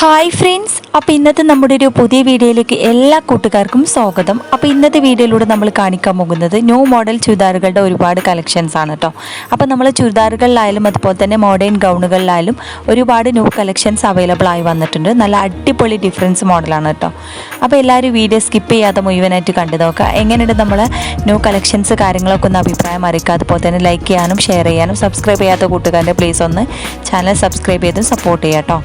Hi friends, അപ്പോൾ ഇന്നത്തെ നമ്മുടെ ഒരു പുതിയ വീഡിയോയിലേക്ക് എല്ലാ കൂട്ടുകാർക്കും സ്വാഗതം. അപ്പോൾ ഇന്നത്തെ വീഡിയോയിലൂടെ നമ്മൾ കാണിക്കാൻ പോകുന്നത് ന്യൂ മോഡൽ ചുരിദാറുകളുടെ ഒരുപാട് കളക്ഷൻസ് ആണ് കേട്ടോ. അപ്പോൾ നമ്മൾ ചുരിദാറുകളിലായാലും അതുപോലെ തന്നെ മോഡേൺ ഗൗണുകളിലായാലും ഒരുപാട് ന്യൂ കളക്ഷൻസ് അവൈലബിൾ ആയി വന്നിട്ടുണ്ട്. നല്ല അടിപൊളി ഡിഫറൻസ് മോഡലാണ് കേട്ടോ. അപ്പോൾ എല്ലാവരും വീഡിയോ സ്കിപ്പ് ചെയ്യാതെ മുഴുവനായിട്ട് കണ്ടു നോക്കുക. എങ്ങനെയുണ്ട് നമ്മളെ ന്യൂ കളക്ഷൻസ് കാര്യങ്ങളൊക്കെ ഒന്ന് അഭിപ്രായം അറിയിക്കുക. അതുപോലെ തന്നെ ലൈക്ക് ചെയ്യാനും ഷെയർ ചെയ്യാനും സബ്സ്ക്രൈബ് ചെയ്യാത്ത കൂട്ടുകാരുടെ പ്ലീസ് ഒന്ന് ചാനൽ സബ്സ്ക്രൈബ് ചെയ്ത് സപ്പോർട്ട് ചെയ്യാം കേട്ടോ.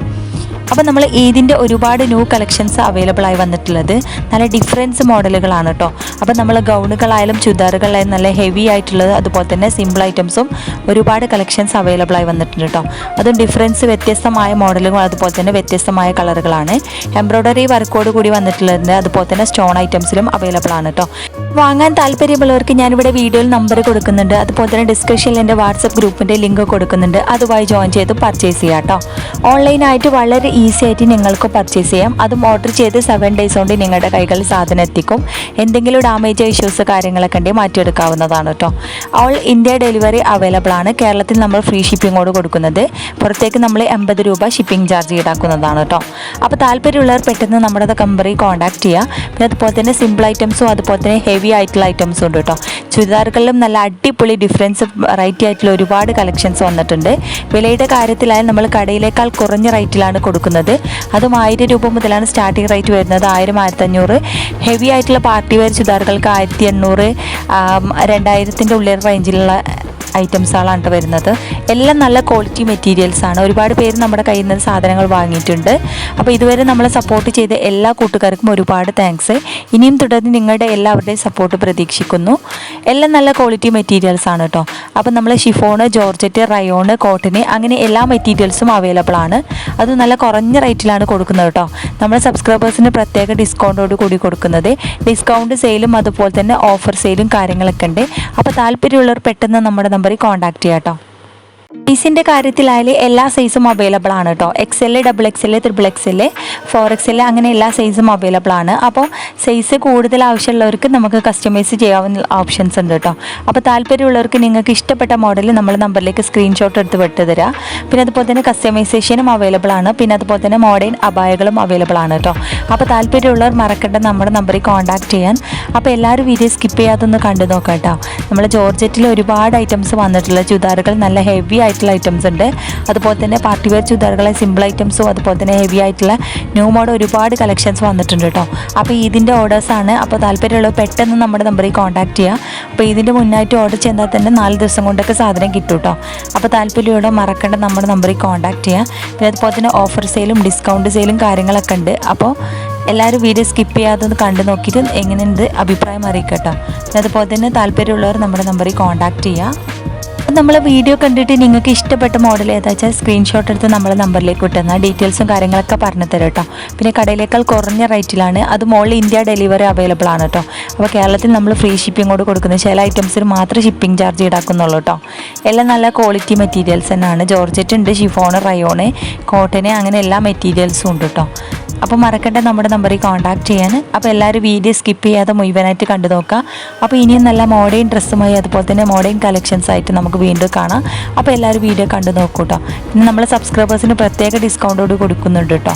അപ്പോൾ നമ്മൾ ഇതിൻ്റെ ഒരുപാട് ന്യൂ കളക്ഷൻസ് അവൈലബിൾ ആയി വന്നിട്ടുള്ളത് നല്ല ഡിഫറൻസ് മോഡലുകളാണ് കേട്ടോ. അപ്പോൾ നമ്മൾ ഗൗണുകളായാലും ചുരിദാറുകളായാലും നല്ല ഹെവി ആയിട്ടുള്ളത് അതുപോലെ തന്നെ സിമ്പിൾ ഐറ്റംസും ഒരുപാട് കളക്ഷൻസ് അവൈലബിൾ ആയി വന്നിട്ടുണ്ട് കേട്ടോ. അതും ഡിഫറൻസ് വ്യത്യസ്തമായ മോഡലുകൾ അതുപോലെ തന്നെ വ്യത്യസ്തമായ കളറുകളാണ്. എംബ്രോയ്ഡറി വർക്കോട് കൂടി വന്നിട്ടുള്ളത് അതുപോലെ തന്നെ സ്റ്റോൺ ഐറ്റംസിലും അവൈലബിൾ ആണ് കേട്ടോ. വാങ്ങാൻ താല്പര്യമുള്ളവർക്ക് ഞാനിവിടെ വീഡിയോയിൽ നമ്പർ കൊടുക്കുന്നുണ്ട്. അതുപോലെ തന്നെ ഡിസ്ക്രിപ്ഷനിൽ എൻ്റെ വാട്സപ്പ് ഗ്രൂപ്പിൻ്റെ ലിങ്ക് കൊടുക്കുന്നുണ്ട്. അതുമായി ജോയിൻ ചെയ്ത് പർച്ചേസ് ചെയ്യാം കേട്ടോ. ഓൺലൈനായിട്ട് വളരെ ഈസി ആയിട്ട് നിങ്ങൾക്ക് പർച്ചേസ് ചെയ്യാം. അതും ഓർഡർ ചെയ്ത് 7 days കൊണ്ട് നിങ്ങളുടെ കൈകളിൽ സാധനം എത്തിക്കും. എന്തെങ്കിലും ഡാമേജ് ഇഷ്യൂസ് കാര്യങ്ങളൊക്കെ ഉണ്ടെങ്കിൽ മാറ്റിയെടുക്കാവുന്നതാണ് കേട്ടോ. ഓൾ ഇന്ത്യ ഡെലിവറി അവൈലബിൾ ആണ്. കേരളത്തിൽ നമ്മൾ ഫ്രീ ഷിപ്പിങ്ങോട് കൊടുക്കുന്നത്. പുറത്തേക്ക് നമ്മൾ 80 രൂപ ഷിപ്പിംഗ് ചാർജ് ഈടാക്കുന്നതാണ് കേട്ടോ. അപ്പോൾ താല്പര്യമുള്ളവർ പെട്ടെന്ന് നമ്മുടെ കമ്പനി കോൺടാക്ട് ചെയ്യുക. പിന്നെ അതുപോലെ തന്നെ സിമ്പിൾ ഐറ്റംസും അതുപോലെ തന്നെ ഹെവി ആയിട്ടുള്ള ഐറ്റംസും ഉണ്ട് കേട്ടോ. ചുരിദാറുകളിലും നല്ല അടിപൊളി ഡിഫറൻസ് വെറൈറ്റി ആയിട്ടുള്ള ഒരുപാട് കളക്ഷൻസ് വന്നിട്ടുണ്ട്. വിലയുടെ കാര്യത്തിലായാലും നമ്മൾ കടയിലേക്കാൾ കുറഞ്ഞ റേറ്റിലാണ് കൊടുക്കുന്നത്. അതും 1000 രൂപ മുതലാണ് സ്റ്റാർട്ടിംഗ് റേറ്റ് വരുന്നത്. 1000, 1500. ഹെവി ആയിട്ടുള്ള പാർട്ടി വെയർ ചുരിദാറുകൾക്ക് 1800, 2000 ഉള്ളിൽ റേഞ്ചിലുള്ള ഐറ്റംസുകളാണ് വരുന്നത്. എല്ലാം നല്ല ക്വാളിറ്റി മെറ്റീരിയൽസാണ്. ഒരുപാട് പേര് നമ്മുടെ കയ്യിൽ നിന്ന് സാധനങ്ങൾ വാങ്ങിയിട്ടുണ്ട്. അപ്പോൾ ഇതുവരെ നമ്മളെ സപ്പോർട്ട് ചെയ്ത എല്ലാ കൂട്ടുകാർക്കും ഒരുപാട് താങ്ക്സ്. ഇനിയും തുടർന്ന് നിങ്ങളുടെ എല്ലാവരുടെയും സപ്പോർട്ട് പ്രതീക്ഷിക്കുന്നു. എല്ലാം നല്ല ക്വാളിറ്റി മെറ്റീരിയൽസാണ് കേട്ടോ. അപ്പോൾ നമ്മൾ ഷിഫോണ്, ജോർജറ്റ്, റയോണ്, കോട്ടന് അങ്ങനെ എല്ലാ മെറ്റീരിയൽസും അവൈലബിൾ ആണ്. അത് നല്ല കുറഞ്ഞ റേറ്റിലാണ് കൊടുക്കുന്നത് കേട്ടോ. നമ്മുടെ സബ്സ്ക്രൈബേഴ്സിന് പ്രത്യേക ഡിസ്കൗണ്ടോട് കൂടി കൊടുക്കുന്നത്. ഡിസ്കൗണ്ട് സെയിലും അതുപോലെ തന്നെ ഓഫർ സെയിലും കാര്യങ്ങളൊക്കെ ഉണ്ട്. അപ്പോൾ താല്പര്യമുള്ളവർ പെട്ടെന്ന് നമ്മുടെ നമ്പറിൽ കോൺടാക്ട് ചെയ്യാം കേട്ടോ. സൈസിൻ്റെ കാര്യത്തിലായാലും എല്ലാ സൈസും അവൈലബിൾ ആണ് കേട്ടോ. XL, XXL, XXL, 4XL അങ്ങനെ എല്ലാ സൈസും അവൈലബിൾ ആണ്. അപ്പോൾ സൈസ് കൂടുതൽ ആവശ്യമുള്ളവർക്ക് നമുക്ക് കസ്റ്റമൈസ് ചെയ്യാവുന്ന ഓപ്ഷൻസ് ഉണ്ട് കേട്ടോ. അപ്പോൾ താല്പര്യമുള്ളവർക്ക് നിങ്ങൾക്ക് ഇഷ്ടപ്പെട്ട മോഡൽ നമ്മൾ നമ്പറിലേക്ക് സ്ക്രീൻഷോട്ട് എടുത്ത് വിട്ട് തരാം. പിന്നെ അതുപോലെ തന്നെ കസ്റ്റമൈസേഷനും അവൈലബിൾ ആണ്. പിന്നെ അതുപോലെ തന്നെ മോഡേൺ അബായകളും അവൈലബിൾ ആണ് കേട്ടോ. അപ്പോൾ താല്പര്യമുള്ളവർ മറക്കേണ്ട നമ്മുടെ നമ്പറിൽ കോൺടാക്ട് ചെയ്യാൻ. അപ്പോൾ എല്ലാവരും വീഡിയോ സ്കിപ്പ് ചെയ്യാതൊന്ന് കണ്ടു നോക്കാം കേട്ടോ. നമ്മൾ ജോർജറ്റിൽ ഒരുപാട് ഐറ്റംസ് വന്നിട്ടുള്ള ചുരിദാറുകൾ നല്ല ഹെവി ആയിട്ടുള്ള ഐറ്റംസ് ഉണ്ട്. അതുപോലെ തന്നെ പാർട്ടി വെയർ ചുരിദാറുകളെ സിമ്പിൾ ഐറ്റംസും അതുപോലെ തന്നെ ഹെവി ആയിട്ടുള്ള ന്യൂ മോഡൽ ഒരുപാട് കളക്ഷൻസ് വന്നിട്ടുണ്ട് കേട്ടോ. അപ്പോൾ ഇതിൻ്റെ ഓർഡേഴ്സാണ്. അപ്പോൾ താല്പര്യമുള്ളവർ പെട്ടെന്ന് നമ്മുടെ നമ്പറിൽ കോൺടാക്ട് ചെയ്യുക. അപ്പോൾ ഇതിൻ്റെ മുന്നായിട്ട് ഓർഡർ ചെയ്താൽ തന്നെ 4 ദിവസം കൊണ്ടൊക്കെ സാധനം കിട്ടും കേട്ടോ. അപ്പോൾ താല്പര്യമുള്ള മറക്കേണ്ട നമ്മുടെ നമ്പറിൽ കോൺടാക്ട് ചെയ്യുക. പിന്നെ അതുപോലെ തന്നെ ഓഫർ സെയിലും ഡിസ്കൗണ്ട് സെയിലും കാര്യങ്ങളൊക്കെ ഉണ്ട്. അപ്പോൾ എല്ലാവരും വീഡിയോ സ്കിപ്പ് ചെയ്യാതെ കണ്ടു നോക്കിയിട്ട് എങ്ങനെയുണ്ട് അഭിപ്രായം അറിയിക്കട്ടോ. അതുപോലെ തന്നെ താല്പര്യമുള്ളവർ നമ്മുടെ നമ്പറിൽ കോൺടാക്ട് ചെയ്യുക. നമ്മൾ വീഡിയോ കണ്ടിട്ട് നിങ്ങൾക്ക് ഇഷ്ടപ്പെട്ട മോഡൽ ഏതാ വെച്ചാൽ സ്ക്രീൻഷോട്ട് എടുത്ത് നമ്മളെ നമ്പറിലേക്ക് വിട്ടുന്ന ഡീറ്റെയിൽസും കാര്യങ്ങളൊക്കെ പറഞ്ഞു തരാം കേട്ടോ. പിന്നെ കടയിലേക്കാൾ കുറഞ്ഞ റേറ്റിലാണ്. അതും ഓൾ ഇന്ത്യ ഡെലിവറി അവൈലബിൾ ആണ് കേട്ടോ. അപ്പോൾ കേരളത്തിൽ നമ്മൾ ഫ്രീ ഷിപ്പിങ്ങോട് കൊടുക്കുന്നത്. ചില ഐറ്റംസിന് മാത്രമേ ഷിപ്പിംഗ് ചാർജ് ഈടാക്കുന്നുള്ളൂ കേട്ടോ. എല്ലാം നല്ല ക്വാളിറ്റി മെറ്റീരിയൽസ് തന്നെയാണ്. ജോർജറ്റ് ഉണ്ട്, ഷിഫോണ്, റയോണ്, കോട്ടന് അങ്ങനെ എല്ലാ മെറ്റീരിയൽസും ഉണ്ട് കേട്ടോ. അപ്പോൾ മറക്കണ്ട നമ്മുടെ നമ്പറിൽ കോൺടാക്ട് ചെയ്യാൻ. അപ്പോൾ എല്ലാവരും വീഡിയോ സ്കിപ്പ് ചെയ്യാതെ മുഴുവനായിട്ട് കണ്ടു നോക്കുക. അപ്പോൾ ഇനിയും നല്ല മോഡേൺ ഡ്രസ്സുമായി അതുപോലെ തന്നെ മോഡേൺ കളക്ഷൻസ് ആയിട്ട് നമുക്ക് വീണ്ടും കാണാം. അപ്പോൾ എല്ലാവരും വീഡിയോ കണ്ടു നോക്കൂ കേട്ടോ. പിന്നെ നമ്മൾ സബ്സ്ക്രൈബേഴ്സിന് പ്രത്യേക ഡിസ്കൗണ്ടോട് കൊടുക്കുന്നുണ്ട് കേട്ടോ.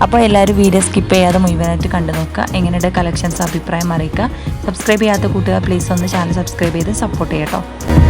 അപ്പോൾ എല്ലാവരും വീഡിയോ സ്കിപ്പ് ചെയ്യാതെ മുഴുവനായിട്ട് കണ്ടു നോക്കുക. എങ്ങനെയുടെ കളക്ഷൻസ് അഭിപ്രായം അറിയിക്കുക. സബ്സ്ക്രൈബ് ചെയ്യാത്ത കൂട്ടുകാർ പ്ലീസ് ഒന്ന് ചാനൽ സബ്സ്ക്രൈബ് ചെയ്ത് സപ്പോർട്ട് ചെയ്യാം കേട്ടോ.